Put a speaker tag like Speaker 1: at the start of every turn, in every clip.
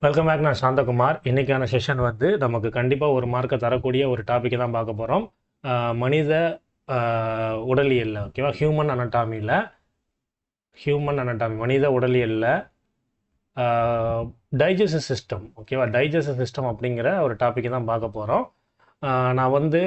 Speaker 1: Welcome back. நான் சாந்தகுமார். இன்றைக்கான session வந்து நமக்கு கண்டிப்பாக ஒரு மார்க்கை தரக்கூடிய ஒரு டாப்பிக்கை தான் பார்க்க போகிறோம். மனித உடலியலில், ஓகேவா, ஹியூமன் அனட்டாமி மனித உடலியலில் டைஜஸ்டிவ் சிஸ்டம், ஓகேவா, டைஜஸ்டிவ் சிஸ்டம் அப்படிங்கிற ஒரு டாப்பிக்கை தான் பார்க்க போகிறோம். நான் வந்து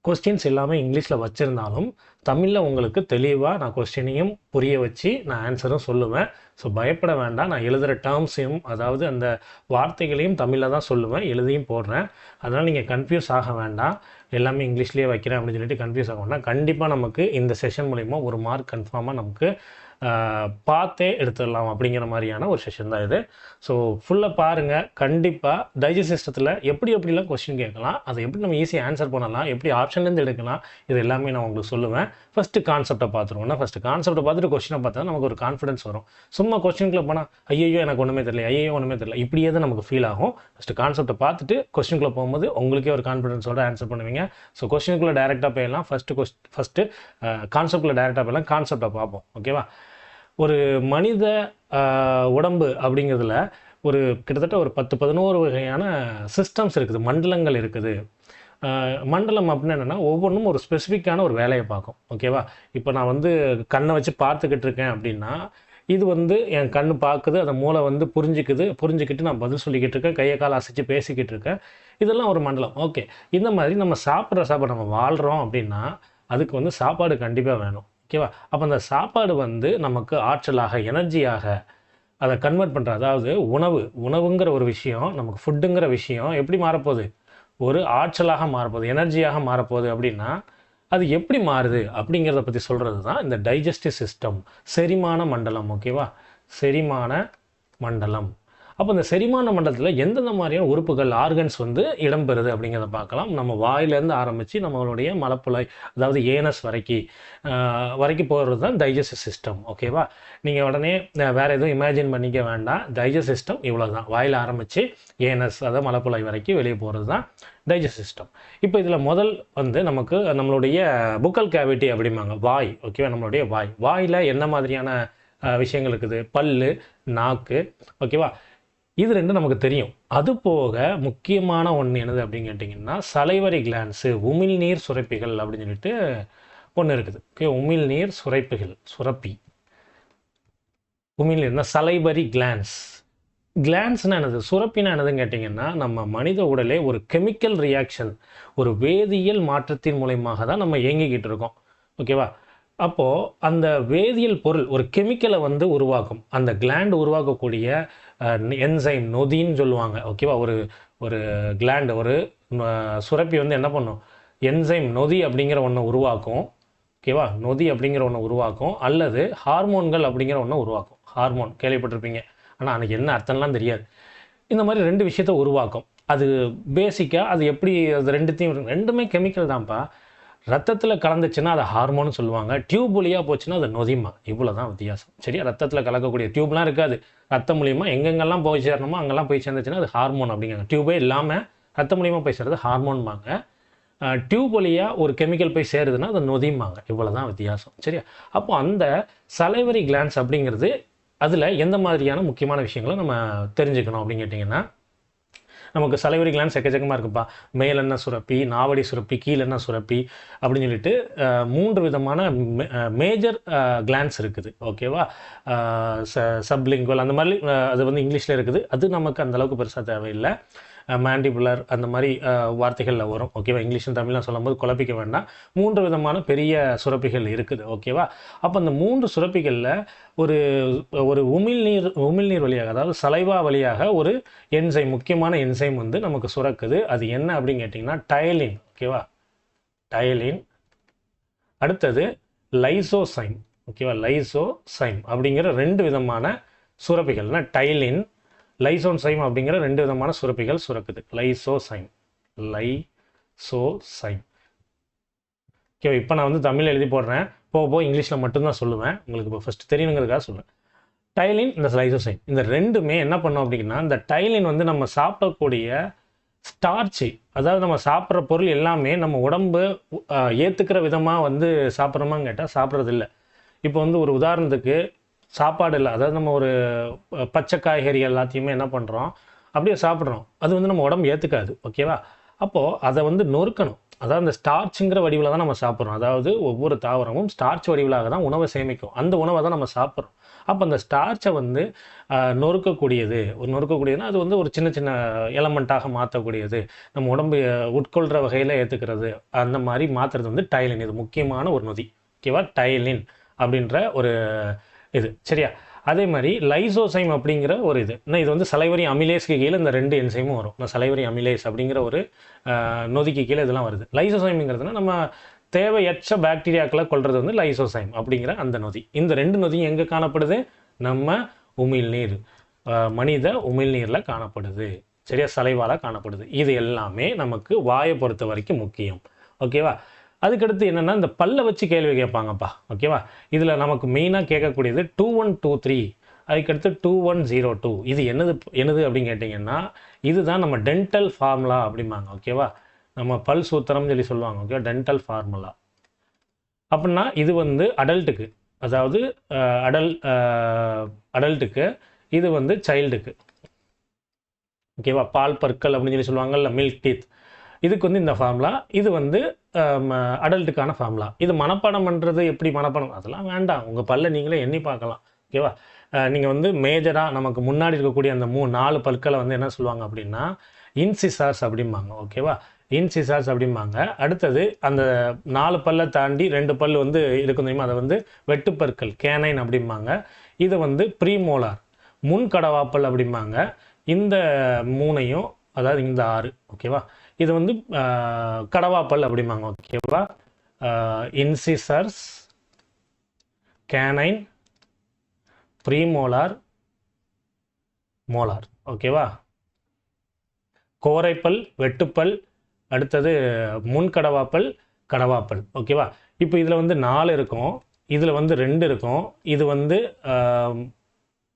Speaker 1: கொஸ்டின்ஸ் எல்லாமே இங்கிலீஷில் வச்சுருந்தாலும் தமிழில் உங்களுக்கு தெளிவாக நான் கொஸ்டினையும் புரிய வச்சு நான் ஆன்சரும் சொல்லுவேன். ஸோ பயப்பட வேண்டாம். நான் எழுதுகிற டேர்ம்ஸையும், அதாவது அந்த வார்த்தைகளையும் தமிழில் தான் சொல்லுவேன், எழுதியும் போடுறேன். அதனால் நீங்கள் கன்ஃபியூஸ் ஆக வேண்டாம். எல்லாமே இங்கிலீஷ்லேயே வைக்கிறேன் அப்படின்னு சொல்லிட்டு கன்ஃபியூஸ் ஆக வேண்டாம். கண்டிப்பாக நமக்கு இந்த செஷன் மூலிமா ஒரு மார்க் கன்ஃபார்மாக நமக்கு பார்த்தே எடுத்துடலாம் அப்படிங்கிற மாதிரியான ஒரு செஷன் தான் இது. ஸோ ஃபுல்லாக பாருங்கள். கண்டிப்பாக டைஜஸ்ட் சிஸ்டத்தில் எப்படிலாம் கொஸ்டின் கேட்கலாம், அதை எப்படி நம்ம ஈஸியாக ஆன்சர் பண்ணலாம், எப்படி ஆப்ஷன்லேருந்து எடுக்கலாம், இது எல்லாமே நான் உங்களுக்கு சொல்லுவேன். ஃபஸ்ட்டு கான்செப்டை பார்த்துருவோம்னா, ஃபஸ்ட்டு கான்செப்டை பார்த்துட்டு கொஸ்டினை பார்த்தா நமக்கு ஒரு கான்ஃபிடன்ஸ் வரும். சும்மா கொஸ்டின்குள்ளே போனால் ஐயோ எனக்கு ஒன்றுமே தெரியல, இப்படியே தான் நமக்கு ஃபீல் ஆகும். ஃபஸ்ட்டு கான்செப்டை பார்த்துட்டு கொஸ்டின்குள்ளே போகும்போது உங்களுக்கே ஒரு கான்ஃபிடன்ஸோட ஆன்சர் பண்ணுவீங்க. ஸோ கொஸ்டினுக்குள்ளே டேரெக்டாக போயிடலாம். ஃபஸ்ட்டு கான்செப்டில் டேரெக்டாக போயிடலாம். கான்செப்டை பார்ப்போம், ஓகேவா. ஒரு மனித உடம்பு அப்படிங்கிறதுல ஒரு கிட்டத்தட்ட ஒரு 10-11 வகையான சிஸ்டம்ஸ் இருக்குது, மண்டலங்கள் இருக்குது. மண்டலம் அப்படின்னா என்னென்னா, ஒவ்வொன்றும் ஒரு ஸ்பெசிஃபிக்கான ஒரு வேலையை பார்க்கும், ஓகேவா. இப்போ நான் வந்து கண்ணை வச்சு பார்த்துக்கிட்டு இருக்கேன் அப்படின்னா, இது வந்து என் கண் பார்க்குது, அதை மூளை வந்து புரிஞ்சுக்கிட்டு நான் பதில் சொல்லிக்கிட்டு இருக்கேன், கையை காலை அசைச்சு பேசிக்கிட்டு இருக்கேன். இதெல்லாம் ஒரு மண்டலம், ஓகே. இந்த மாதிரி நம்ம சாப்பிட்ற சாப்பாடு, நம்ம வாழ்கிறோம் அப்படின்னா அதுக்கு வந்து சாப்பாடு கண்டிப்பாக வேணும், ஓகேவா. அப்போ அந்த சாப்பாடு வந்து நமக்கு ஆற்றலாக, எனர்ஜியாக அதை கன்வெர்ட் பண்ணுற, அதாவது உணவுங்கிற ஒரு விஷயம், நமக்கு ஃபுட்டுங்கிற விஷயம் எப்படி மாறப்போகுது, ஒரு ஆற்றலாக மாறப்போகுது, எனர்ஜியாக மாறப்போகுது. அப்படின்னா அது எப்படி மாறுது அப்படிங்கிறத பற்றி சொல்கிறது தான் இந்த டைஜஸ்டிவ் சிஸ்டம், செரிமான மண்டலம், ஓகேவா. செரிமான மண்டலம். அப்போ இந்த செரிமான மண்டலத்தில் எந்தெந்த மாதிரியான உறுப்புகள், ஆர்கன்ஸ் வந்து இடம்பெறுது அப்படிங்கிறத பார்க்கலாம். நம்ம வாயிலேருந்து ஆரம்பித்து நம்மளுடைய மலப்புழாய், அதாவது ஏனஸ் வரைக்கும் போகிறது தான் டைஜஸ்டிவ் சிஸ்டம், ஓகேவா. நீங்கள் உடனே வேறு எதுவும் இமேஜின் பண்ணிக்க வேண்டாம். டைஜஸ்ட் சிஸ்டம் இவ்வளோ தான். வாயில் ஆரம்பித்து ஏனஸ், அதாவது மலப்புழாய் வரைக்கும் வெளியே போகிறது தான் டைஜஸ்ட் சிஸ்டம். இப்போ இதில் முதல் வந்து நமக்கு நம்மளுடைய புக்கல் கேவிட்டி அப்படிம்பாங்க, வாய், ஓகேவா. நம்மளுடைய வாயில் என்ன மாதிரியான விஷயங்கள் இருக்குது, பல்லு, நாக்கு, ஓகேவா. இது ரெண்டும் நமக்கு தெரியும். அது போக முக்கியமான ஒன்று என்னது அப்படின்னு கேட்டிங்கன்னா, சலைவரி கிளான்ஸு, உமிழ்நீர் சுரப்பிகள் அப்படின்னு சொல்லிட்டு ஒன்று இருக்குது, ஓகே. உமிழ்நீர் சுரப்பி, உமிழ்நீர்னா சலைவரி கிளான்ஸ்னால் என்னது, சுரப்பினா என்னதுன்னு கேட்டிங்கன்னா, நம்ம மனித உடலே ஒரு கெமிக்கல் ரியாக்ஷன், ஒரு வேதியியல் மாற்றத்தின் மூலயமாக தான் நம்ம இயங்கிக்கிட்டு இருக்கோம், ஓகேவா. அப்போது அந்த வேதியியல் பொருள் ஒரு கெமிக்கலை வந்து உருவாக்கும். அந்த கிளாண்ட் உருவாக்கக்கூடிய என்சைம், நொதின்னு சொல்லுவாங்க, ஓகேவா. ஒரு ஒரு கிளாண்ட், ஒரு சுரப்பி வந்து என்ன பண்ணும், என்சைம், நொதி அப்படிங்கிற ஒன்றை உருவாக்கும், ஓகேவா. நொதி அப்படிங்கிற ஒன்று உருவாக்கும், அல்லது ஹார்மோன்கள் அப்படிங்கிற ஒன்று உருவாக்கும். ஹார்மோன் கேள்விப்பட்டிருப்பீங்க, ஆனால் அதுக்கு என்ன அர்த்தம்லாம் தெரியாது. இந்த மாதிரி ரெண்டு விஷயத்தை உருவாக்கும். அது பேசிக்காக அது எப்படி, அது ரெண்டுமே கெமிக்கல் தான்ப்பா. ரத்தத்தில் கலந்துச்சுன்னா அதை ஹார்மோன்னு சொல்லுவாங்க, டியூப் வழியாக போச்சுன்னா அது நொதிமா. இவ்வளோ தான் வித்தியாசம், சரியா. ரத்தத்தில் கலக்கக்கூடிய டியூப்லாம் இருக்காது, ரத்தம் மூலியமாக எங்கெங்கெல்லாம் போய் சேரணுமோ அங்கெல்லாம் போய் சேர்ந்துச்சுன்னா அது ஹார்மோன் அப்படிங்கிறாங்க. டியூபே இல்லாமல் ரத்தம் மூலியமாக போய் சேர்றது ஹார்மோன்பாங்க. டியூப் வழியாக ஒரு கெமிக்கல் போய் சேருதுன்னா அது நொதிமாங்க. இவ்வளோ தான் வித்தியாசம், சரியா. அப்போ அந்த சலைவரி கிளான்ஸ் அப்படிங்கிறது, அதில் எந்த மாதிரியான முக்கியமான விஷயங்களை நம்ம தெரிஞ்சுக்கணும் அப்படின்னு கேட்டிங்கன்னா, நமக்கு சலைவரி கிளான்ஸ் எக்கச்சக்கமாக இருக்குப்பா. மேலெண்ணெய் சுரப்பி, நாவடி சுரப்பி, கீழெண்ணெய் சுரப்பி அப்படின்னு சொல்லிட்டு 3 விதமான மேஜர் கிளான்ஸ் இருக்குது, ஓகேவா. சப்லிங்குவல் அந்த மாதிரி அது வந்து இங்கிலீஷில் இருக்குது. அது நமக்கு அந்தளவுக்கு பெருசாக தேவையில்லை. மேண்டிபுலர் அந்த மாதிரி வார்த்தைகளில் வரும், ஓகேவா. இங்கிலீஷும் தமிழ்லாம் சொல்லும்போது குழப்பிக்க வேண்டாம். 3 விதமான பெரிய சுரப்பிகள் இருக்குது, ஓகேவா. அப்போ அந்த 3 சுரப்பிகளில் ஒரு ஒரு உமிழ்நீர் வழியாக, அதாவது சலைவா வழியாக ஒரு என்சைம், முக்கியமான என்சைம் வந்து நமக்கு சுரக்குது. அது என்ன அப்படின்னு கேட்டிங்கன்னா டயலின், ஓகேவா. டயலின். அடுத்தது லைசோசைம், ஓகேவா. லைசோசைம் அப்படிங்கிற 2 விதமான சுரப்பிகள்னா டயலின், லைசோசைம் அப்படிங்கிற 2 விதமான சுரப்பிகள் சுரக்குது. Lysozyme, okay. இப்போ நான் வந்து தமிழ் எழுதி போடுறேன், போக இங்கிலீஷில் மட்டும்தான் சொல்லுவேன். உங்களுக்கு இப்போ ஃபஸ்ட்டு தெரியணுங்கிறதுக்காக சொல்லுவேன். டைலின், இந்த லைசோசைம், இந்த ரெண்டுமே என்ன பண்ணோம் அப்படின்னா, இந்த டைலின் வந்து நம்ம சாப்பிடக்கூடிய ஸ்டார்ச்சு, அதாவது நம்ம சாப்பிட்ற பொருள் எல்லாமே நம்ம உடம்பு ஏற்றுக்கிற விதமாக வந்து சாப்பிட்றோமான்னு கேட்டால் சாப்பிட்றதில்ல. இப்போ வந்து ஒரு உதாரணத்துக்கு சாப்பாடு இல்லை, அதாவது நம்ம ஒரு பச்சை காய்கறி எல்லாத்தையுமே என்ன பண்ணுறோம், அப்படியே சாப்பிட்றோம். அது வந்து நம்ம உடம்பு ஏற்றுக்காது. ஓகேவா? அப்போது அதை வந்து நொறுக்கணும். அதாவது அந்த ஸ்டார்ச்சுங்கிற வடிவில் தான் நம்ம சாப்பிட்றோம். அதாவது ஒவ்வொரு தாவரமும் ஸ்டார்ச் வடிவிலாக தான் உணவை சேமிக்கும். அந்த உணவை தான் நம்ம சாப்பிட்றோம். அப்போ அந்த ஸ்டார்ச்சை வந்து நொறுக்கக்கூடியது. ஒரு நொறுக்கக்கூடியதுன்னா அது வந்து ஒரு சின்ன சின்ன எலமெண்ட்டாக மாற்றக்கூடியது. நம்ம உடம்பு உட்கொள்கிற வகையில் ஏற்றுக்கிறது. அந்த மாதிரி மாற்றுறது வந்து டைலின். இது முக்கியமான ஒரு நொதி. ஓகேவா? டைலின் அப்படின்ற ஒரு இது. சரியா? அதே மாதிரி லைசோசைம் அப்படிங்கிற ஒரு இது. இது வந்து சலைவரி அமிலேஸ்க்கு கீழே இந்த 2 என்சைமும் வரும். சலைவரி அமிலேஸ் அப்படிங்கிற ஒரு நொதிக்கு கீழே இதெல்லாம் வருது. லைசோசைம்ங்கிறதுனா நம்ம தேவையற்ற பாக்டீரியாக்களை கொள்வது வந்து லைசோசைம் அப்படிங்கிற அந்த நொதி. இந்த 2 நொதியும் எங்கே காணப்படுது? நம்ம உமிழ்நீர், மனித உமிழ்நீரில் காணப்படுது. சரியா? சலைவால காணப்படுது. இது எல்லாமே நமக்கு வாயை பொறுத்த வரைக்கும் முக்கியம். ஓகேவா? அதுக்கடுத்து என்னென்னா இந்த பல்லை வச்சு கேள்வி கேட்பாங்கப்பா. ஓகேவா? இதில் நமக்கு மெயினாக கேட்கக்கூடியது 2123, அதுக்கடுத்து 2102. இது என்னது அப்படின்னு கேட்டிங்கன்னா இதுதான் நம்ம டென்டல் ஃபார்முலா அப்படிம்பாங்க. ஓகேவா? நம்ம பல் சூத்திரம்னு சொல்லி சொல்லுவாங்க. ஓகே, டென்டல் ஃபார்முலா அப்படின்னா இது வந்து அடல்ட்டுக்கு, அதாவது அடல்ட்டுக்கு, இது வந்து சைல்டுக்கு. ஓகேவா? பால் பற்கள் அப்படின்னு சொல்லி சொல்லுவாங்கல்ல, மில்க் டீத். இதுக்கு வந்து இந்த ஃபார்முலா. இது வந்து அடல்ட்டுக்கான ஃபார்முலா. இது மனப்பாடம் பண்ணுறது எப்படி மனப்பாடம்? அதெல்லாம் வேண்டாம். உங்கள் பல்லை நீங்களே எண்ணி பார்க்கலாம். ஓகேவா? நீங்கள் வந்து மேஜராக நமக்கு முன்னாடி இருக்கக்கூடிய அந்த 4 பற்களை வந்து என்ன சொல்லுவாங்க அப்படின்னா இன்சிசார்ஸ் அப்படிம்பாங்க. ஓகேவா? இன்சிசார்ஸ் அப்படிம்பாங்க. அடுத்தது அந்த 4 பல்லை தாண்டி 2 பல் வந்து இருக்கும் தெரியுமா, அதை வந்து வெட்டுப்பற்கள், கேனைன் அப்படிம்பாங்க. இதை வந்து ப்ரீமோலார், முன்கடவாப்பல் அப்படிம்பாங்க. இந்த 3ஐயும், அதாவது இந்த 6, ஓகேவா, இது வந்து கடவாப்பல் அப்படிம்பாங்க. ஓகேவா? Incisors, canine, premolar, molar. ஓகேவா? கோரைப்பல், வெட்டுப்பல், அடுத்தது முன்கடவாப்பல், கடவாப்பல். ஓகேவா? இப்போ இதில் வந்து 4 இருக்கும், இதில் வந்து 2 இருக்கும், இது வந்து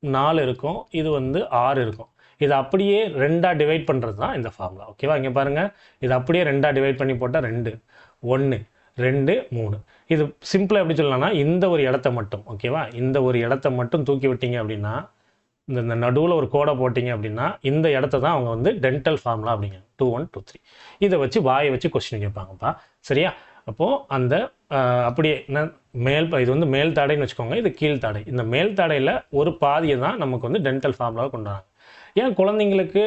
Speaker 1: 4 இருக்கும், இது வந்து 6 இருக்கும். இது அப்படியே 2ஆக டிவைட் பண்ணுறது தான் இந்த ஃபார்முலா. ஓகேவா? இங்கே பாருங்கள், இது அப்படியே 2ஆக டிவைட் பண்ணி போட்டால் 2, 1, 2, 3. இது சிம்பிளாக எப்படி சொல்லலாம்னா இந்த ஒரு இடத்த மட்டும், ஓகேவா, இந்த ஒரு இடத்த மட்டும் தூக்கி விட்டீங்க அப்படின்னா, இந்த நடுவில் ஒரு கோடை போட்டிங்க அப்படின்னா இந்த இடத்த தான் அவங்க வந்து டென்டல் ஃபார்முலா அப்படிங்க 2123. இதை வச்சு வாயை வச்சு கொஸ்டின் கேட்பாங்கப்பா. சரியா? அப்போது அந்த அப்படியே இது வந்து மேல் தாடைன்னு வச்சுக்கோங்க, இது கீழ் தாடை. இந்த மேல் தாடையில் ஒரு பாதியை தான் நமக்கு வந்து டென்டல் ஃபார்முலாவை கொண்டு வராங்க. ஏன் குழந்தைங்களுக்கு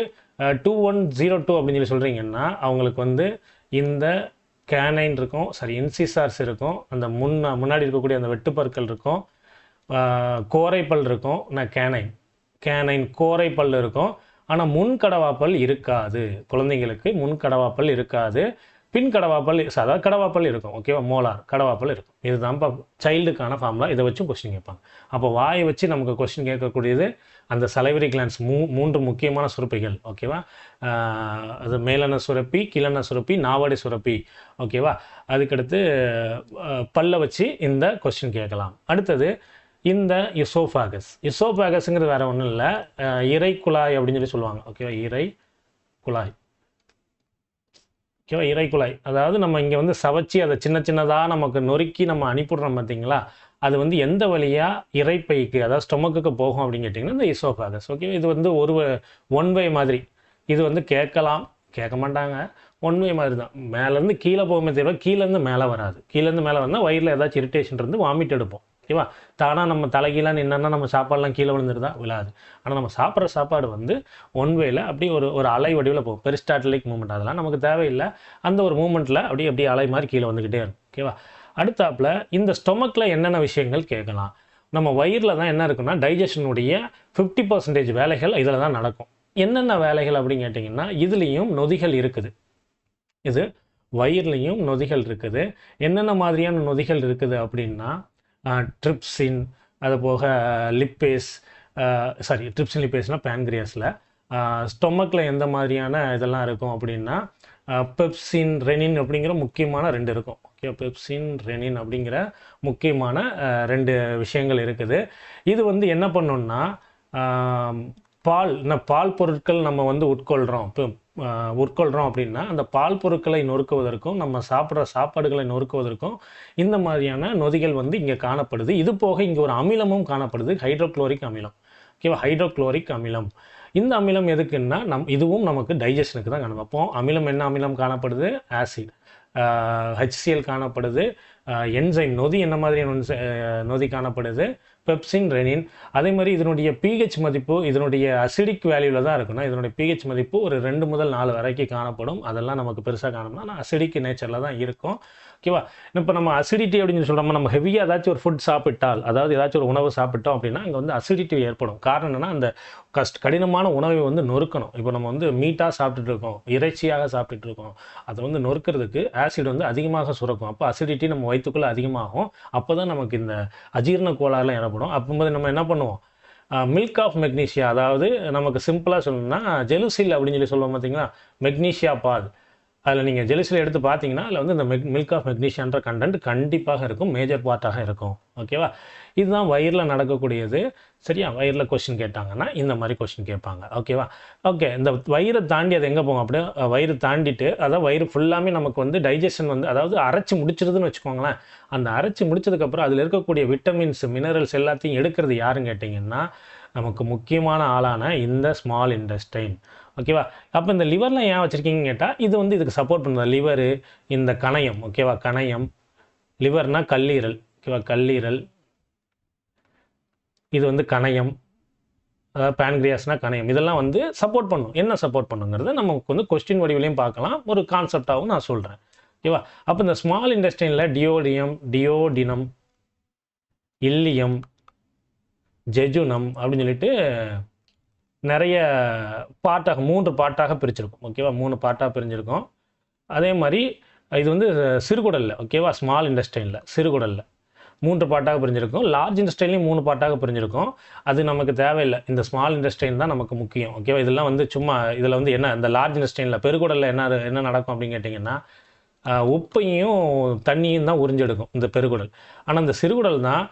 Speaker 1: 2102 அப்படின்னு சொல்லி சொல்கிறீங்கன்னா அவங்களுக்கு வந்து இந்த கேனைன் இருக்கும், இன்சிசார்ஸ் இருக்கும், அந்த முன்னாடி இருக்கக்கூடிய அந்த வெட்டுப்பற்கள் இருக்கும், கோரைப்பல் இருக்கும், கேனைன் கோரைப்பல் இருக்கும். ஆனால் முன்கடவாப்பல் இருக்காது. குழந்தைங்களுக்கு முன்கடவாப்பல் இருக்காது, பின்கடவாப்பல், அதாவது கடவாப்பல் இருக்கும். ஓகேவா? மோலார் கடவாப்பல் இருக்கும். இதுதான் இப்போ சைல்டுக்கான ஃபார்முலா. இதை வச்சும் கொஸ்டின் கேட்பாங்க. அப்போ வாயை வச்சு நமக்கு கொஸ்டின் கேட்கக்கூடியது அந்த சலைவரி கிளான்ஸ் 3 முக்கியமான சுரப்பிகள். ஓகேவா? அது மேலன சுரப்பி, கீழன சுரப்பி, நாவடை சுரப்பி. ஓகேவா? அதுக்கடுத்து பல்லை வச்சு இந்த கொஸ்டின் கேட்கலாம். அடுத்தது இந்த இசோஃபாகஸ்ங்கிறது வேறு ஒன்றும் இல்லை, இறை குழாய் அப்படின்னு சொல்லி சொல்லுவாங்க. ஓகேவா? இறை குழாய். ஓகேவா? இறை குழாய், அதாவது நம்ம இங்கே வந்து சவச்சி அதை சின்ன சின்னதாக நமக்கு நொறுக்கி நம்ம அனுப்பிடுறோம் பார்த்தீங்களா, அது வந்து எந்த வழியாக இறைப்பைக்கு, அதாவது ஸ்டொமக்குக்கு போகும் அப்படின்னு கேட்டிங்கன்னா இந்த இசோஃபாகஸ். ஓகே, இது வந்து ஒரு ஒன் வே மாதிரி. இது வந்து கேட்கலாம், கேட்க மாட்டாங்க. ஒன் வே மாதிரி தான், மேலேருந்து கீழே போகுமே தவிர கீழேருந்து மேலே வராது. கீழேருந்து மேலே வந்தால் வயிறில் ஏதாச்சும் இரிட்டேஷன் இருந்து வாமிட் எடுப்போம். ஓகேவா? தானாக நம்ம தலைகீழாக நின்னா நம்ம சாப்பாடெலாம் கீழே விழுந்துருதா? விழாது. ஆனால் நம்ம சாப்பிட்ற சாப்பாடு வந்து ஒன் வேல அப்படியே ஒரு அலை வடிவில் போகும். பெரிஸ்டாட்டிலிக் மூமெண்ட், அதெல்லாம் நமக்கு தேவையில்லை. அந்த ஒரு மூமெண்ட்டில் அப்படியே அலை மாதிரி கீழே வந்துக்கிட்டே இருக்கும். ஓகேவா? அடுத்தாப்பில் இந்த ஸ்டொமக்கில் என்னென்ன விஷயங்கள் கேட்கலாம். நம்ம வயிறில் தான் என்ன இருக்குன்னா டைஜஷனுடைய 50% வேலைகள் இதில் தான் நடக்கும். என்னென்ன வேலைகள் அப்படின்னு கேட்டிங்கன்னா இதுலேயும் நொதிகள் இருக்குது. இது வயிறுலையும் நொதிகள் இருக்குது. என்னென்ன மாதிரியான நொதிகள் இருக்குது அப்படின்னா ட்ரிப்சின், அது போக லிப்பேஸ், ட்ரிப்சின் லிப்பேஸ்னால் பேன்கிரியாஸில். ஸ்டொமக்கில் எந்த மாதிரியான இதெல்லாம் இருக்கும் அப்படின்னா பெப்சின், ரெனின் அப்படிங்கிற முக்கியமான 2 இருக்கும். ஓகே, பெப்சின், ரெனின் அப்படிங்கிற முக்கியமான 2 விஷயங்கள் இருக்குது. இது வந்து என்ன பண்ணணும்னா பால் பொருட்கள் நம்ம வந்து உட்கொள்கிறோம் அப்படின்னா அந்த பால் பொருட்களை நொறுக்குவதற்கும் நம்ம சாப்பிட்ற சாப்பாடுகளை நொறுக்குவதற்கும் இந்த மாதிரியான நொதிகள் வந்து இங்கே காணப்படுது. இது போக இங்கே ஒரு அமிலமும் காணப்படுது, ஹைட்ரோக்ளோரிக் அமிலம். ஓகேவா? ஹைட்ரோக்ளோரிக் அமிலம் இந்த அமிலம் எதுக்குன்னா இதுவும் நமக்கு டைஜஷனுக்கு தான் காணும். அப்போ அமிலம் என்ன அமிலம் காணப்படுது? ஆசிட். HCl காணப்படுது. என்சைம் நொதி என்ன மாதிரி நொதி காணப்படுது? Pepsin, renin. அதே மாதிரி இதனுடைய pH மதிப்பு இதனுடைய அசிடிக் வேல்யூவில் தான் இருக்குன்னா இதனுடைய pH மதிப்பு ஒரு 2 முதல் 4 வரைக்கும் காணப்படும். அதெல்லாம் நமக்கு பெருசாக காணப்படும், ஆனால் அசிடிக் நேச்சரில் தான் இருக்கும். ஓகேவா? இப்போ நம்ம அசிடிட்டி அப்படின்னு சொல்கிறோம், நம்ம ஹெவியாக ஏதாச்சும் ஒரு ஃபுட் சாப்பிட்டால், அதாவது ஏதாச்சும் ஒரு உணவு சாப்பிட்டோம் அப்படின்னா இங்கே வந்து அசிடிட்டி ஏற்படும். காரணம் என்னென்னா அந்த கடினமான உணவை வந்து நொறுக்கணும். இப்போ நம்ம வந்து மீட்டாக சாப்பிட்டுட்டு இருக்கோம், இறைச்சியாக சாப்பிட்டுட்டு இருக்கோம், அதை வந்து நொறுக்கிறதுக்கு ஆசிட் வந்து அதிகமாக சுரக்கும். அப்போ அசிடிட்டி நம்ம வயிற்றுக்குள்ளே அதிகமாகும். அப்போ தான் நமக்கு இந்த அஜீரண கோளாறுலாம் ஏற்படும். அப்போது நம்ம என்ன பண்ணுவோம்? மில்க் ஆஃப் மெக்னீஷியா, அதாவது நமக்கு சிம்பிளாக சொல்லணும்னா ஜெலுசில் அப்படின்னு சொல்லி சொல்லுவோம் பார்த்தீங்களா, மெக்னீஷியா பால். அதில் நீங்கள் ஜெலுசில் எடுத்து பார்த்தீங்கன்னா அதில் வந்து இந்த மில்க் ஆஃப் மெக்னீஷியான்ற கண்டென்ட் கண்டிப்பாக இருக்கும், மேஜர் பார்ட்டாக இருக்கும். ஓகேவா? இதுதான் வயிறில் நடக்கக்கூடியது. சரியா? வயிறில் கொஸ்டின் கேட்டாங்கன்னா இந்த மாதிரி கொஸ்டின் கேட்பாங்க. ஓகேவா? ஓகே, இந்த வயிறை தாண்டி அது எங்கே போகும்? அப்படியே வயிறு தாண்டிட்டு, அதாவது வயிறு ஃபுல்லாமே நமக்கு வந்து டைஜஷன் வந்து, அதாவது அரைச்சி முடிச்சிருதுன்னு வச்சுக்கோங்களேன். அந்த அரைச்சி முடிச்சதுக்கப்புறம் அதில் இருக்கக்கூடிய விட்டமின்ஸ், மினரல்ஸ் எல்லாத்தையும் எடுக்கிறது யாருன்னு கேட்டிங்கன்னா நமக்கு முக்கியமான ஆளான இந்த ஸ்மால் இன்டெஸ்டைன். ஓகேவா? அப்போ இந்த லிவர்லாம் ஏன் வச்சுருக்கீங்கன்னு கேட்டால் இது வந்து இதுக்கு சப்போர்ட் பண்ணுறது. லிவரு, இந்த கணையம். ஓகேவா? கணையம், லிவர்னால் கல்லீரல். ஓகேவா? கல்லீரல், இது வந்து கணையம், அதாவது பேன்கிரியாஸ்னால் கணையம். இதெல்லாம் வந்து சப்போர்ட் பண்ணும். என்ன சப்போர்ட் பண்ணுங்கிறத நமக்கு வந்து கொஸ்டின் வடிவிலையும் பார்க்கலாம், ஒரு கான்செப்டாகவும் நான் சொல்கிறேன். ஓகேவா? அப்போ இந்த ஸ்மால் இன்டெஸ்டைனில் டியோடினம், இல்லியம், ஜெஜுனம் அப்படின்னு சொல்லிட்டு நிறைய பார்ட்டாக 3 பார்ட்டாக பிரிச்சிருக்கும். ஓகேவா? 3 பார்ட்டாக பிரிஞ்சிருக்கும். அதே மாதிரி இது வந்து சிறுகுடலில், ஓகேவா, ஸ்மால் இன்டெஸ்டைனில் சிறுகுடலில் 3 பார்ட்டாக பிரிஞ்சிருக்கும். லார்ஜ் இன்டெஸ்டைன்லையும் 3 பார்ட்டாக பிரிஞ்சிருக்கும். அது நமக்கு தேவையில்லை, இந்த ஸ்மால் இன்டெஸ்டைன் தான் நமக்கு முக்கியம். ஓகேவா? இதெல்லாம் வந்து சும்மா இதில் வந்து என்ன, இந்த லார்ஜ் இன்டெஸ்டைனில் பெருகுடலில் என்ன நடக்கும் அப்படின்னு கேட்டிங்கன்னா உப்பையும் தண்ணியும் தான் உறிஞ்செடுக்கும் இந்த பெருகுடல். ஆனால் இந்த சிறுகுடல் தான்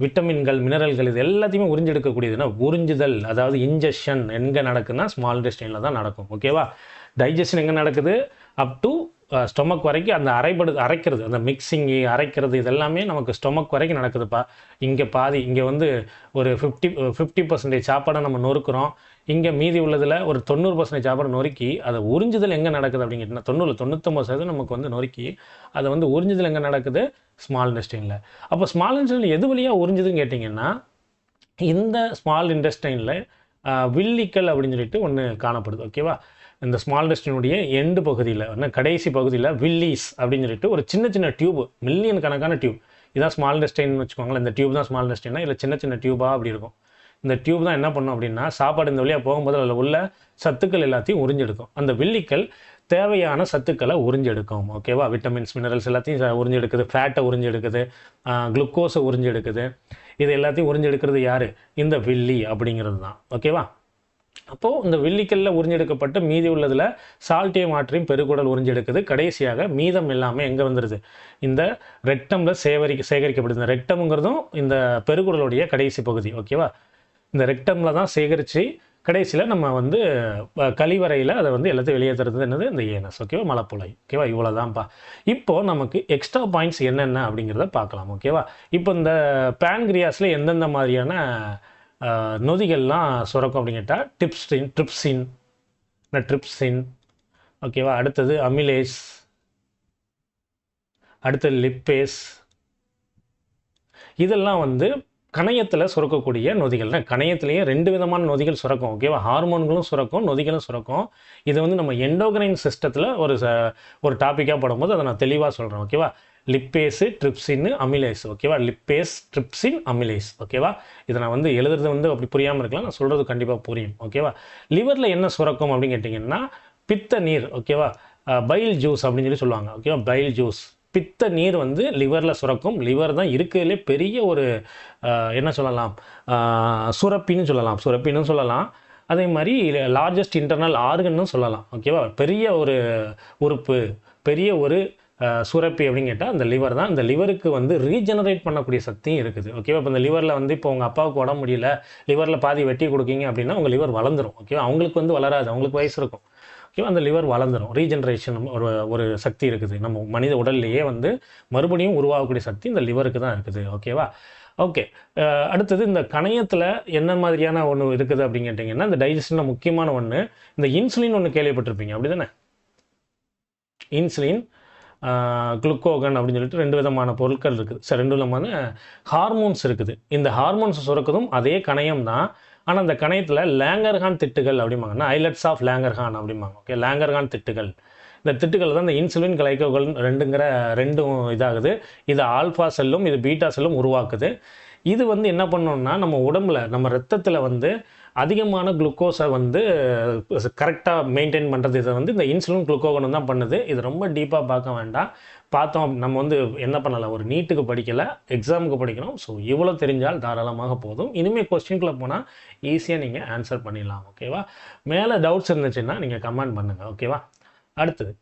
Speaker 1: விட்டமின்கள், மினரல்கள் இது எல்லாத்தையுமே உறிஞ்செடுக்கக்கூடியதுன்னா உறிஞ்சுதல், அதாவது இன்ஜெக்ஷன் எங்கே நடக்குதுன்னா ஸ்மால் இன்டெஸ்டைனில் தான் நடக்கும். ஓகேவா? டைஜஷன் எங்கே நடக்குது? அப் டு ஸ்டொமக் வரைக்கும். அந்த அரைக்கிறது, அந்த மிக்சிங்கு, அரைக்கிறது இதெல்லாமே நமக்கு ஸ்டொமக் வரைக்கும் நடக்குதுப்பா. இங்கே பாதி, இங்கே வந்து ஒரு 50% சாப்பாடை நம்ம நொறுக்கிறோம். இங்கே மீதி உள்ளதில் ஒரு 90% சாப்பாடு நொறுக்கி அதை உறிஞ்சுதல் எங்கே நடக்குது அப்படின்னு கேட்டிங்கன்னா 99% நமக்கு வந்து நொறுக்கி அதை வந்து உறிஞ்சுதல் எங்கே நடக்குது? ஸ்மால் இன்டெஸ்டைனில். அப்போ ஸ்மால் இன்டெஸ்டைனில் எது வழியாக உறிஞ்சுதுன்னு கேட்டிங்கன்னா இந்த ஸ்மால் இன்டெஸ்டைனில் வில்லிக்கல் அப்படின்னு சொல்லிட்டு ஒன்று காணப்படுது. ஓகேவா? இந்த ஸ்மால் இன்டெஸ்டைனுடைய எண்டு பகுதியில், கடைசி பகுதியில் வில்லீஸ் அப்படின்னு சொல்லிட்டு ஒரு சின்ன சின்ன டியூப், மில்லியன் கணக்கான டியூப், இதான் ஸ்மால் இன்டெஸ்டைன் வச்சுக்கோங்களேன். இந்த டியூப் தான் ஸ்மால் இன்டெஸ்டைனா, இல்லை சின்ன சின்ன டியூபாக அப்படி இருக்கும். இந்த டியூப் தான் என்ன பண்ணும் அப்படின்னா சாப்பாடு இந்த வழியாக போகும்போது அதில் உள்ள சத்துக்கள் எல்லாத்தையும் உறிஞ்செடுக்கும். அந்த வில்லிக்கல் தேவையான சத்துக்களை உறிஞ்செடுக்கும். ஓகேவா? விட்டமின்ஸ், மினரல்ஸ் எல்லாத்தையும் உறிஞ்செடுக்குது, ஃபேட்டை உறிஞ்செடுக்குது, குளுக்கோஸை உறிஞ்செடுக்குது. இது எல்லாத்தையும் உறிஞ்செடுக்கிறது யார்? இந்த வில்லி அப்படிங்கிறது தான். ஓகேவா? அப்போது இந்த வில்லிக்கல்ல உறிஞ்செடுக்கப்பட்டு மீதி உள்ளதில் சால்ட்டையும் மாற்றியும் பெருகுடல் உறிஞ்செடுக்குது. கடைசியாக மீதம் எல்லாமே எங்கே வந்துடுது? இந்த ரெக்டமில் சேகரிக்கப்படுது. இந்த ரெக்டம்ங்கிறதும் இந்த பெருகுடலுடைய கடைசி பகுதி. ஓகேவா? இந்த ரெக்டமில் தான் சேகரித்து கடைசியில் நம்ம வந்து கழிவறையில் அதை வந்து எல்லாத்தையும் வெளியேற்றுறது என்னது? இந்த ஏனஸ். ஓகேவா? மலப்புழை. ஓகேவா? இவ்வளோ தான்ப்பா. இப்போது நமக்கு எக்ஸ்ட்ரா பாயிண்ட்ஸ் என்னென்ன அப்படிங்கிறத பார்க்கலாம். ஓகேவா? இப்போ இந்த பேன்கிரியாஸில் எந்தெந்த மாதிரியான நொதிகள்லாம் சுரக்கும் அப்படின்னு கேட்டால் ட்ரிப்சின். ஓகேவா? அடுத்தது அமிலேஸ், அடுத்தது லிப்பேஸ். இதெல்லாம் வந்து கணையத்தில் சுரக்கக்கூடிய நொதிகள். கணையத்திலேயே 2 விதமான நொதிகள் சுரக்கும். ஓகேவா? ஹார்மோன்களும் சுரக்கும், நொதிகளும் சுரக்கும். இது வந்து நம்ம எண்டோக்ரைன் சிஸ்டத்தில் ஒரு டாப்பிக்காக போடும்போது அதை நான் தெளிவாக சொல்கிறேன். ஓகேவா? லிப்பேஸு, ட்ரிப்சின்னு, அமிலேஸ். ஓகேவா? Lipase, trypsin, amylase. ஓகேவா? இதை நான் வந்து எழுதுறது வந்து அப்படி புரியாமல் இருக்கலாம், நான் சொல்கிறது கண்டிப்பாக புரியும். ஓகேவா? லிவரில் என்ன சுரக்கும் அப்படின்னு கேட்டிங்கன்னா பித்த நீர். ஓகேவா? பைல் ஜூஸ் அப்படின்னு சொல்லி சொல்லுவாங்க. ஓகேவா? பைல் ஜூஸ், பித்த நீர் வந்து லிவரில் சுரக்கும். லிவர் தான் இருக்கிறதுலே பெரிய ஒரு என்ன சொல்லலாம், சுரப்பின்னு சொல்லலாம். அதே மாதிரி லார்ஜஸ்ட் இன்டர்னல் ஆர்கன்னு சொல்லலாம். ஓகேவா? பெரிய ஒரு உறுப்பு, பெரிய ஒரு சுரப்பி அப்படின்னு கேட்டால் அந்த லிவர் தான். இந்த லிவருக்கு வந்து ரீஜெனரேட் பண்ணக்கூடிய சக்தியும் இருக்குது. ஓகேவா? இப்போ இந்த லிவரில் வந்து இப்போ உங்கள் அப்பாவுக்கு உடம்பு முடியல, லிவரில் பாதி வெட்டி கொடுக்கீங்க அப்படின்னா உங்கள் லிவர் வளர்ந்துடும். ஓகேவா? அவங்களுக்கு வந்து வளராது, அவங்களுக்கு வயசு இருக்கும். ஓகேவா? அந்த லிவர் வளர்ந்துடும். ரீஜெனரேஷன் ஒரு சக்தி இருக்குது நம்ம மனித உடல்லையே வந்து மறுபடியும் உருவாகக்கூடிய சக்தி இந்த லிவருக்கு தான் இருக்குது. ஓகேவா? ஓகே. அடுத்தது இந்த கணையத்தில் என்ன மாதிரியான ஒன்று இருக்குது அப்படின்னு கேட்டிங்கன்னா, இந்த டைஜஷனில் முக்கியமான ஒன்று இந்த இன்சுலின் ஒன்று கேள்விப்பட்டிருப்பீங்க, அப்படி தானே? இன்சுலின், குளுக்கோகன் அப்படின்னு சொல்லிட்டு 2 விதமான பொருட்கள் இருக்குது. சரி, 2 விதமான ஹார்மோன்ஸ் இருக்குது. இந்த ஹார்மோன்ஸ் சுரக்குதும் அதே கணையம் தான். ஆனால் அந்த கணையத்தில் லேங்கர்ஹான் திட்டுகள் அப்படிம்பாங்கன்னா, ஐலட்ஸ் ஆஃப் லேங்கர்ஹான் அப்படிம்பாங்க. ஓகே, லேங்கர்ஹான் திட்டுகள். இந்த திட்டுகள் தான் இந்த இன்சுலின் கிளைக்கோகன் ரெண்டும் இதாகுது. இது ஆல்ஃபா செல்லும் இது பீட்டா செல்லும் உருவாக்குது. இது வந்து என்ன பண்ணோம்னா, நம்ம உடம்புல நம்ம ரத்தத்தில் வந்து அதிகமான குளுக்கோஸை வந்து கரெக்டாக மெயின்டைன் பண்ணுறது இதை வந்து இந்த இன்சுலின் குளுக்கோகன் தான் பண்ணுது. இது ரொம்ப டீப்பாக பார்க்க வேண்டாம். பார்த்தோம் நம்ம வந்து என்ன பண்ணலாம், ஒரு நீட்டுக்கு படிக்கலை, எக்ஸாமுக்கு படிக்கணும். ஸோ இவ்வளோ தெரிஞ்சால் தாராளமாக போதும். இனிமேல் கொஸ்டின்குள்ளே போனால் ஈஸியாக நீங்கள் ஆன்சர் பண்ணிடலாம். ஓகேவா? மேலே டவுட்ஸ் இருந்துச்சுன்னா நீங்கள் கமெண்ட் பண்ணுங்கள். ஓகேவா? அடுத்தது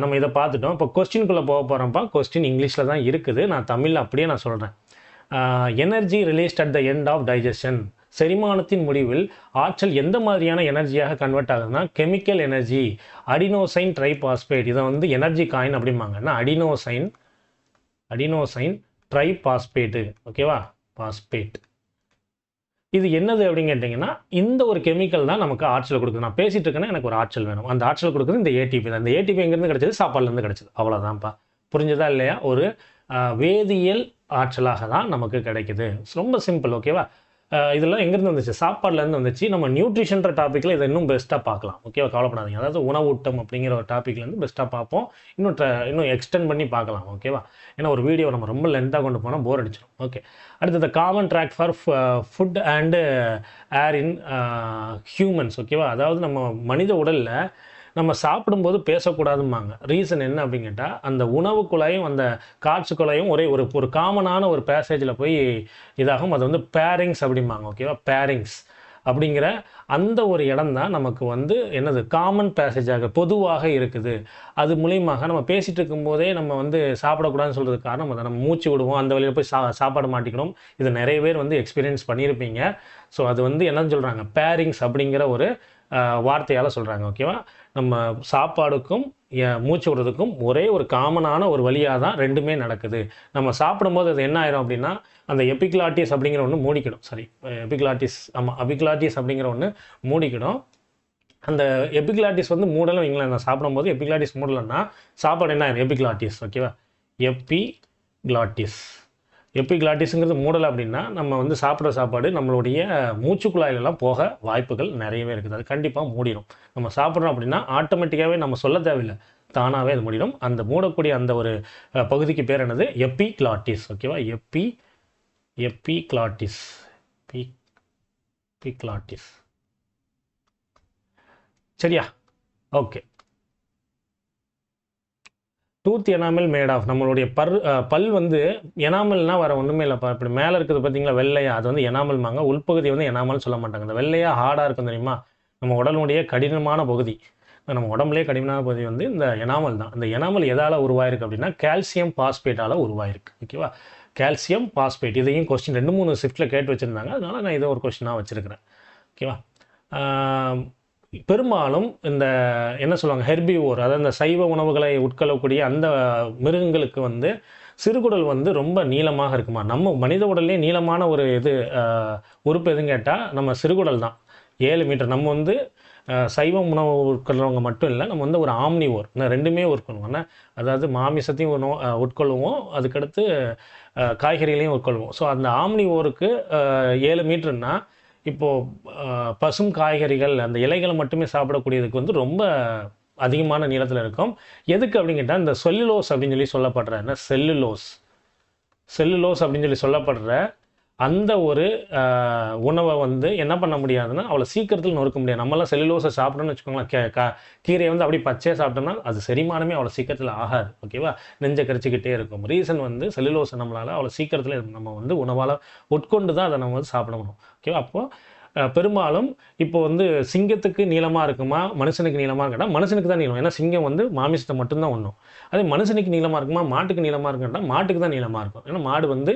Speaker 1: நம்ம இதை பார்த்துட்டோம். இப்போ கொஸ்டின்குள்ளே போக போகிறோம்ப்பா. கொஸ்டின் இங்கிலீஷில் தான் இருக்குது. நான் தமிழில் அப்படியே நான் சொல்கிறேன். Energy released at the end of digestion. செரிமானத்தின் முடிவில் ஆற்றல் எந்த மாதிரியான எனர்ஜியாக கன்வெர்ட் ஆகுதுன்னா, கெமிக்கல் எனர்ஜி, அடினோசைன் ட்ரைபாஸ்பேட். இதை வந்து எனர்ஜி காயின் அப்படிம்பாங்கன்னா, அடினோசைன் ட்ரைபாஸ்பேட்டு. ஓகேவா? பாஸ்பேட். இது என்னது அப்படின்னு கேட்டிங்கன்னா, இந்த ஒரு கெமிக்கல் தான் நமக்கு ஆற்றல் கொடுக்குது. நான் பேசிகிட்டு இருக்கேன்னா எனக்கு ஒரு ஆற்றல் வேணும். அந்த ஆற்றல் கொடுக்குறது இந்த ஏடிபி தான். இந்த ஏடிபி எங்கேருந்து கிடைச்சது? சாப்பாடுலேருந்து கிடைச்சது. அவ்வளோதான்ப்பா. புரிஞ்சதா இல்லையா? ஒரு வேதியியல் ஆற்றலாக தான் நமக்கு கிடைக்குது. ரொம்ப சிம்பிள். ஓகேவா? இதெல்லாம் எங்கேருந்து வந்துச்சு? சாப்பாடுலேருந்து வந்துச்சு. நம்ம நியூட்ரிஷன்ற டாப்பிக்கில் இதை இன்னும் பெஸ்ட்டாக பார்க்கலாம். ஓகேவா? கவலைப்படாதீங்க. அதாவது உணவூட்டம் அப்படிங்கிற ஒரு டாப்பிக்லேருந்து பெஸ்ட்டாக பார்ப்போம். இன்னும் எக்ஸ்டெண்ட் பண்ணி பார்க்கலாம். ஓகேவா? ஏன்னா ஒரு வீடியோ நம்ம ரொம்ப லென்த்தாக கொண்டு போனால் போர் அடிச்சிடும். ஓகே. அடுத்தது common tract for food and air in humans. ஓகேவா? அதாவது நம்ம மனித உடலில் நம்ம சாப்பிடும்போது பேசக்கூடாதும்பாங்க. ரீசன் என்ன அப்படின்னு கேட்டால், அந்த உணவு குழாயும் அந்த காற்று குழாயும் ஒரே ஒரு காமனான ஒரு பேசேஜில் போய் இதாகும். அது வந்து பேரிங்ஸ் அப்படிம்பாங்க. ஓகேவா? பேரிங்ஸ் அப்படிங்கிற அந்த ஒரு இடம் தான் நமக்கு வந்து என்னது, காமன் பேசேஜாக பொதுவாக இருக்குது. அது மூலியமாக நம்ம பேசிகிட்டு இருக்கும்போதே நம்ம வந்து சாப்பிடக்கூடாதுன்னு சொல்கிறதுக்கு காரணம் அதை நம்ம மூச்சு விடுவோம், அந்த வழியில் போய் சாப்பாடு மாட்டிக்கணும். இதை நிறைய பேர் வந்து எக்ஸ்பீரியன்ஸ் பண்ணியிருப்பீங்க. ஸோ அது வந்து என்னன்னு சொல்கிறாங்க, பேரிங்ஸ் அப்படிங்கிற ஒரு வார்த்தையால் சொல்கிறாங்க. ஓகேவா? நம்ம சாப்பாடுக்கும் மூச்சு விடுறதுக்கும் ஒரே ஒரு காமனான ஒரு வழியாக தான் ரெண்டுமே நடக்குது. நம்ம சாப்பிடும்போது அது என்ன ஆயிரும் அப்படின்னா, அந்த எபிக்லாட்டிஸ் அப்படிங்கிற ஒன்று மூடிக்கிடும். எபிக்லாட்டிஸ் அப்படிங்கிற ஒன்று மூடிக்கிடும். அந்த எபிக்லாட்டிஸ் வந்து மூடலும் வைங்களேன். நான் சாப்பிடும்போது எபிக்லாட்டிஸ் மூடலைன்னா சாப்பாடு என்ன ஆயிரும்? எபிக்லாட்டிஸ். ஓகேவா? எபிக்லாட்டிஸுங்கிறது மூடலை அப்படின்னா நம்ம வந்து சாப்பிட்ற சாப்பாடு நம்மளுடைய மூச்சு குழாயிலெல்லாம் போக வாய்ப்புகள் நிறையவே இருக்குது. அது கண்டிப்பாக மூடிடும். நம்ம சாப்பிட்றோம் அப்படின்னா ஆட்டோமேட்டிக்காகவே நம்ம சொல்ல தேவையில்லை, தானாகவே அது மூடிடும். அந்த மூடக்கூடிய அந்த ஒரு பகுதிக்கு பேர் என்னது? எபிக்லாட்டிஸ். ஓகேவா? எபிக்லாட்டிஸ். சரியா? Okay. Tooth enamel made of. நம்மளுடைய பல் வந்து எனாமல்னால் வர ஒன்றுமே இல்லைப்பா. இப்படி மேலே இருக்குது பார்த்தீங்களா வெள்ளையா, அது வந்து எனாமல்மாங்க. உள்பகுதி வந்து எனாமல் சொல்ல மாட்டாங்க. இந்த வெள்ளையா ஹார்டாக இருக்கும் தெரியுமா, நம்ம உடலுடைய கடினமான பகுதி, நம்ம உடம்புலேயே கடினமான பகுதி வந்து இந்த எனாமல் தான். இந்த எனாமல் எதால் உருவாயிருக்கு அப்படின்னா கால்சியம் பாஸ்பேட்டால் உருவாயிருக்கு. ஓகேவா? Calcium phosphate. இதையும் கொஸ்டின் 2-3 ஷிஃப்ட்டில் கேட்டு வச்சுருந்தாங்க. அதனால் நான் இதை ஒரு கொஸ்டினாக வச்சுருக்கிறேன். ஓகேவா? பெரும்பாலும் இந்த என்ன சொல்லுவாங்க, ஹெர்பிவோர், அதாவது இந்த சைவ உணவுகளை உட்கொள்ளக்கூடிய அந்த மிருகங்களுக்கு வந்து சிறுகுடல் வந்து ரொம்ப நீளமாக இருக்குமா. நம்ம மனித உடல்லே நீளமான ஒரு உறுப்பு எதுன்னு கேட்டால் நம்ம சிறுகுடல் தான். 7 மீட்டர். நம்ம வந்து சைவ உணவு உட்கொள்றவங்க மட்டும் இல்லை, நம்ம வந்து ஒரு ஆம்னிவோர். இந்த ரெண்டுமே உட்கொள்வோம். அதாவது மாமிசத்தையும் உட்கொள்வோம், அதுக்கடுத்து காய்கறிகளையும் உட்கொள்வோம். ஸோ அந்த ஆம்னிவோருக்கு 7 மீட்டர்னா, இப்போது பசும் காய்கறிகள் அந்த இலைகளை மட்டுமே சாப்பிடக்கூடியதுக்கு வந்து ரொம்ப அதிகமான நீளத்தில் இருக்கும். எதுக்கு அப்படின்னு கேட்டால், இந்த செல்லுலோஸ் அப்படின்னு சொல்லி சொல்லப்படுற செல்லுலோஸ் அப்படின்னு சொல்லி சொல்லப்படுற அந்த ஒரு உணவை வந்து என்ன பண்ண முடியாதுன்னா, அவ்வளோ சீக்கிரத்தில் நொறுக்க முடியாது. நம்மளாம் செல்லுலோஸை சாப்பிட்டோன்னு வச்சுக்கோங்களேன், கீரையை வந்து அப்படி பச்சையாக சாப்பிட்டோம்னா அது செரிமானமே அவ்வளோ சீக்கிரத்தில் ஆகாது. ஓகேவா? நெஞ்சை கரிச்சிக்கிட்டே இருக்கும். ரீசன் வந்து செல்லுலோஸை நம்மளால் அவ்வளோ சீக்கிரத்தில் நம்ம வந்து உணவால் உட்கொண்டு தான் அதை நம்ம வந்து சாப்பிடணும். ஓகேவா? அப்போது பெரும்பாலும் இப்போ வந்து சிங்கத்துக்கு நீளமாக இருக்குமா, மனுஷனுக்கு நீளமாக கேட்டால் மனுஷனுக்கு தான் நீளம். ஏன்னா சிங்கம் வந்து மாமிசத்தை மட்டும்தான் உண்ணும். அதே மனுஷனுக்கு நீளமாக இருக்குமா, மாட்டுக்கு நீளமாக இருக்குன்னா மாட்டுக்கு தான் நீளமாக இருக்கும். ஏன்னா மாடு வந்து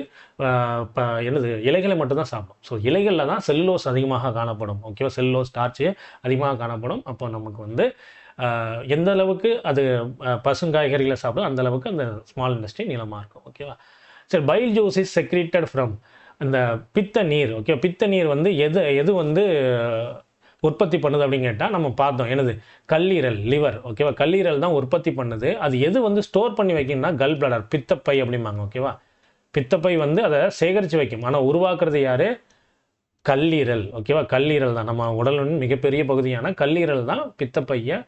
Speaker 1: இலைகளை மட்டும்தான் சாப்பிடும். ஸோ இலைகளில் தான் செல்லுலோஸ் அதிகமாக காணப்படும். ஓகேவா? செல்லுலோஸ் ஸ்டார்ச்சு அதிகமாக காணப்படும். அப்போ நமக்கு வந்து எந்த அளவுக்கு அது பசுங்காய்கறிகளை சாப்பிடும் அந்த அளவுக்கு அந்த ஸ்மால் இண்டஸ்ட்ரி நீளமாக இருக்கும். ஓகேவா? சரி, file juice is secreted from. இந்த பித்த நீர், ஓகே, பித்த நீர் வந்து எது எது வந்து உற்பத்தி பண்ணுது அப்படின்னு கேட்டால் நம்ம பார்த்தோம் என்னது, கல்லீரல், லிவர், ஓகேவா, கல்லீரல் தான் உற்பத்தி பண்ணுது. அது எது வந்து ஸ்டோர் பண்ணி வைக்கணும்னா கல் பிளாடர், பித்தப்பை அப்படிம்பாங்க, ஓகேவா. பித்தப்பை வந்து அதை சேகரித்து வைக்கும். ஆனால் உருவாக்குறது யார்? கல்லீரல், ஓகேவா. கல்லீரல் தான் நம்ம உடலின் மிகப்பெரிய பகுதியான கல்லீரல் தான் பித்தப்பையை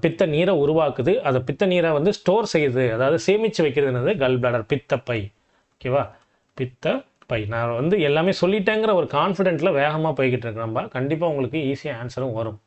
Speaker 1: பித்த நீரை உருவாக்குது. அதை பித்த நீரை வந்து ஸ்டோர் செய்யுது, அதாவது சேமித்து வைக்கிறது என்னது, கல் பிளாடர், பித்தப்பை, ஓகேவா. பித்தப்பை. நான் வந்து எல்லாமே சொல்லிட்டேங்கிற ஒரு கான்ஃபிடென்ட்டில் வேகமாக போய்கிட்டு இருக்கேன். நம்ம கண்டிப்பாக உங்களுக்கு ஈஸியாக ஆன்சரும் வரும்.